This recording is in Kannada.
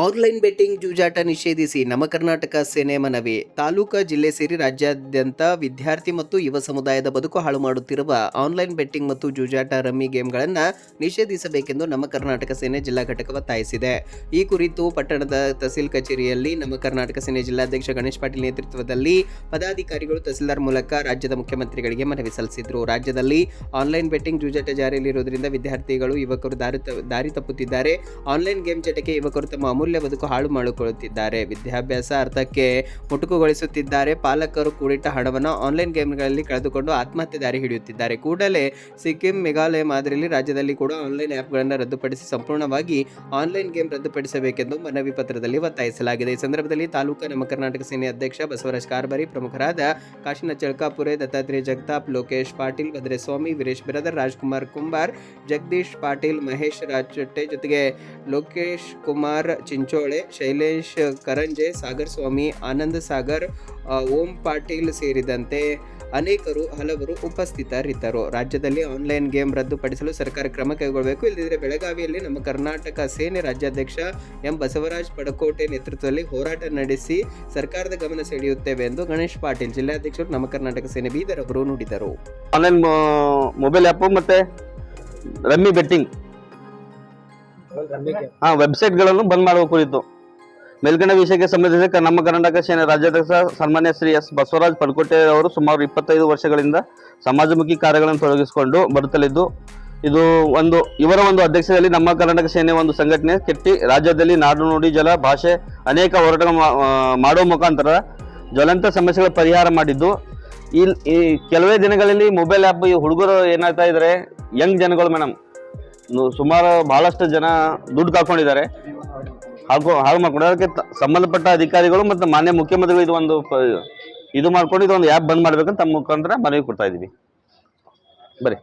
ಆನ್ಲೈನ್ ಬೆಟ್ಟಿಂಗ್ ಜೂಜಾಟ ನಿಷೇಧಿಸಿ ನಮ್ಮ ಕರ್ನಾಟಕ ಸೇನೆ ಮನವಿ. ತಾಲೂಕು ಜಿಲ್ಲೆ ಸೇರಿ ರಾಜ್ಯಾದ್ಯಂತ ವಿದ್ಯಾರ್ಥಿ ಮತ್ತು ಯುವ ಸಮುದಾಯದ ಬದುಕು ಹಾಳು ಮಾಡುತ್ತಿರುವ ಆನ್ಲೈನ್ ಬೆಟ್ಟಿಂಗ್ ಮತ್ತು ಜೂಜಾಟ ರಮ್ಮಿ ಗೇಮ್ಗಳನ್ನು ನಿಷೇಧಿಸಬೇಕೆಂದು ನಮ್ಮ ಕರ್ನಾಟಕ ಸೇನೆ ಜಿಲ್ಲಾ ಘಟಕ ಒತ್ತಾಯಿಸಿದೆ. ಈ ಕುರಿತು ಪಟ್ಟಣದ ತಹಸೀಲ್ ಕಚೇರಿಯಲ್ಲಿ ನಮ್ಮ ಕರ್ನಾಟಕ ಸೇನೆ ಜಿಲ್ಲಾಧ್ಯಕ್ಷ ಗಣೇಶ್ ಪಾಟೀಲ್ ನೇತೃತ್ವದಲ್ಲಿ ಪದಾಧಿಕಾರಿಗಳು ತಹಸೀಲ್ದಾರ್ ಮೂಲಕ ರಾಜ್ಯದ ಮುಖ್ಯಮಂತ್ರಿಗಳಿಗೆ ಮನವಿ ಸಲ್ಲಿಸಿದರು. ರಾಜ್ಯದಲ್ಲಿ ಆನ್ಲೈನ್ ಬೆಟ್ಟಿಂಗ್ ಜೂಜಾಟ ಜಾರಿಯಲ್ಲಿರುವುದರಿಂದ ವಿದ್ಯಾರ್ಥಿಗಳು ಯುವಕರು ದಾರಿ ತಪ್ಪುತ್ತಿದ್ದಾರೆ. ಆನ್ಲೈನ್ ಗೇಮ್ ಚಟಕ್ಕೆ ಯುವಕರು ತಮ್ಮ ಅಮೂಲ್ಯ ಬದುಕು ಹಾಳು ಮಾಡಿಕೊಳ್ಳುತ್ತಿದ್ದಾರೆ. ವಿದ್ಯಾಭ್ಯಾಸ ಅರ್ಥಕ್ಕೆ ಮುಟುಕುಗೊಳಿಸುತ್ತಿದ್ದಾರೆ. ಪಾಲಕರು ಕೂಡಿಟ್ಟ ಹಣವನ್ನು ಆನ್ಲೈನ್ ಗೇಮ್ಗಳಲ್ಲಿ ಕಳೆದುಕೊಂಡು ಆತ್ಮಹತ್ಯೆ ದಾರಿ ಹಿಡಿಯುತ್ತಿದ್ದಾರೆ. ಕೂಡಲೇ ಸಿಕ್ಕಿಂ, ಮೇಘಾಲಯ ಮಾದರಿಯಲ್ಲಿ ರಾಜ್ಯದಲ್ಲಿ ಕೂಡ ಆನ್ಲೈನ್ ಆ್ಯಪ್ಗಳನ್ನು ರದ್ದುಪಡಿಸಿ ಸಂಪೂರ್ಣವಾಗಿ ಆನ್ಲೈನ್ ಗೇಮ್ ರದ್ದುಪಡಿಸಬೇಕೆಂದು ಮನವಿ ಪತ್ರದಲ್ಲಿ ಒತ್ತಾಯಿಸಲಾಗಿದೆ. ಈ ಸಂದರ್ಭದಲ್ಲಿ ತಾಲೂಕು ನಮ್ಮ ಕರ್ನಾಟಕ ಸೇನೆ ಅಧ್ಯಕ್ಷ ಬಸವರಾಜ್ ಕಾರ್ಬಾರಿ, ಪ್ರಮುಖರಾದ ಕಾಶಿನಾಥ್ ಚಳಕಾಪುರೆ, ದತ್ತಾತ್ರೇಯ ಜಗತಾಪ್, ಲೋಕೇಶ್ ಪಾಟೀಲ್, ಭದ್ರಸ್ವಾಮಿ, ವೀರೇಶ್ ಬಿರಾದರ್, ರಾಜ್ಕುಮಾರ್ ಕುಂಬಾರ್, ಜಗದೀಶ್ ಪಾಟೀಲ್, ಮಹೇಶ್ ರಾಜಚಟ್ಟೆ ಜೊತೆಗೆ ಲೋಕೇಶ್ ಕುಮಾರ್ ಚಿಂಚೋಳೆ, ಶೈಲೇಶ್ ಕರಂಜೆ, ಸಾಗರ್ ಸ್ವಾಮಿ, ಆನಂದ್ ಸಾಗರ್, ಓಂ ಪಾಟೀಲ್ ಸೇರಿದಂತೆ ಹಲವರು ಉಪಸ್ಥಿತರಿದ್ದರು. ರಾಜ್ಯದಲ್ಲಿ ಆನ್ಲೈನ್ ಗೇಮ್ ರದ್ದುಪಡಿಸಲು ಸರ್ಕಾರ ಕ್ರಮ ಕೈಗೊಳ್ಳಬೇಕು. ಇಲ್ಲದಿದ್ದರೆ ಬೆಳಗಾವಿಯಲ್ಲಿ ನಮ್ಮ ಕರ್ನಾಟಕ ಸೇನೆ ರಾಜ್ಯಾಧ್ಯಕ್ಷ ಎಂ ಬಸವರಾಜ್ ಪಡಕೋಟೆ ನೇತೃತ್ವದಲ್ಲಿ ಹೋರಾಟ ನಡೆಸಿ ಸರ್ಕಾರದ ಗಮನ ಸೆಳೆಯುತ್ತೇವೆ ಎಂದು ಗಣೇಶ್ ಪಾಟೀಲ್, ಜಿಲ್ಲಾಧ್ಯಕ್ಷರು ನಮ್ಮ ಕರ್ನಾಟಕ ಸೇನೆ ಬೀದರ್ ಅವರು ನುಡಿದರು. ಆನ್ಲೈನ್ ಮೊಬೈಲ್ ಆ್ಯಪ್ ಮತ್ತೆ ರಮ್ಮಿ ಬೆಟ್ಟಿಂಗ್ ವೆಬ್ಸೈಟ್ಗಳನ್ನು ಬಂದ್ ಮಾಡುವ ಕುರಿತು ಮೇಲ್ಕಂಡ ವಿಷಯಕ್ಕೆ ಸಂಬಂಧಿಸಿದ ನಮ್ಮ ಕರ್ನಾಟಕ ಸೇನೆ ರಾಜ್ಯಾಧ್ಯಕ್ಷ ಸನ್ಮಾನ್ಯ ಶ್ರೀ ಎಸ್ ಬಸವರಾಜ್ ಪಡಕೋಟೆ ಅವರು ಸುಮಾರು 25 ವರ್ಷಗಳಿಂದ ಸಮಾಜಮುಖಿ ಕಾರ್ಯಗಳನ್ನು ತೊಡಗಿಸಿಕೊಂಡು ಬರುತ್ತಲಿದ್ದು, ಇದು ಇವರ ಅಧ್ಯಕ್ಷತೆಯಲ್ಲಿ ನಮ್ಮ ಕರ್ನಾಟಕ ಸೇನೆ ಸಂಘಟನೆ ಕೆಟ್ಟಿ ರಾಜ್ಯದಲ್ಲಿ ನಾಡು ನುಡಿ ಜಲ ಭಾಷೆ ಅನೇಕ ಹೋರಾಟ ಮಾಡುವ ಮುಖಾಂತರ ಜ್ವಲಂತ ಸಮಸ್ಯೆಗಳ ಪರಿಹಾರ ಮಾಡಿದ್ದು, ಈ ಕೆಲವೇ ದಿನಗಳಲ್ಲಿ ಮೊಬೈಲ್ ಆ್ಯಪ್ ಈ ಹುಡುಗರು ಏನಾಗ್ತಾ ಇದ್ದಾರೆ, ಯಂಗ್ ಜನಗಳು ಮೇಡಮ್ ಸುಮಾರು ಬಹಳಷ್ಟು ಜನ ದುಡ್ಡು ಕಾಕೊಂಡಿದ್ದಾರೆ, ಹಾಳು ಮಾಡ್ಕೊಂಡು ಅದಕ್ಕೆ ಸಂಬಂಧಪಟ್ಟ ಅಧಿಕಾರಿಗಳು ಮತ್ತು ಮಾನ್ಯ ಮುಖ್ಯಮಂತ್ರಿಗಳು ಇದು ಮಾಡ್ಕೊಂಡು ಇದೊಂದು ಆ್ಯಪ್ ಬಂದ್ ಮಾಡ್ಬೇಕಂತ ತಮ್ಮ ಮುಖಾಂತರ ಮನವಿ ಕೊಡ್ತಾ ಇದೀವಿ. ಬರೀ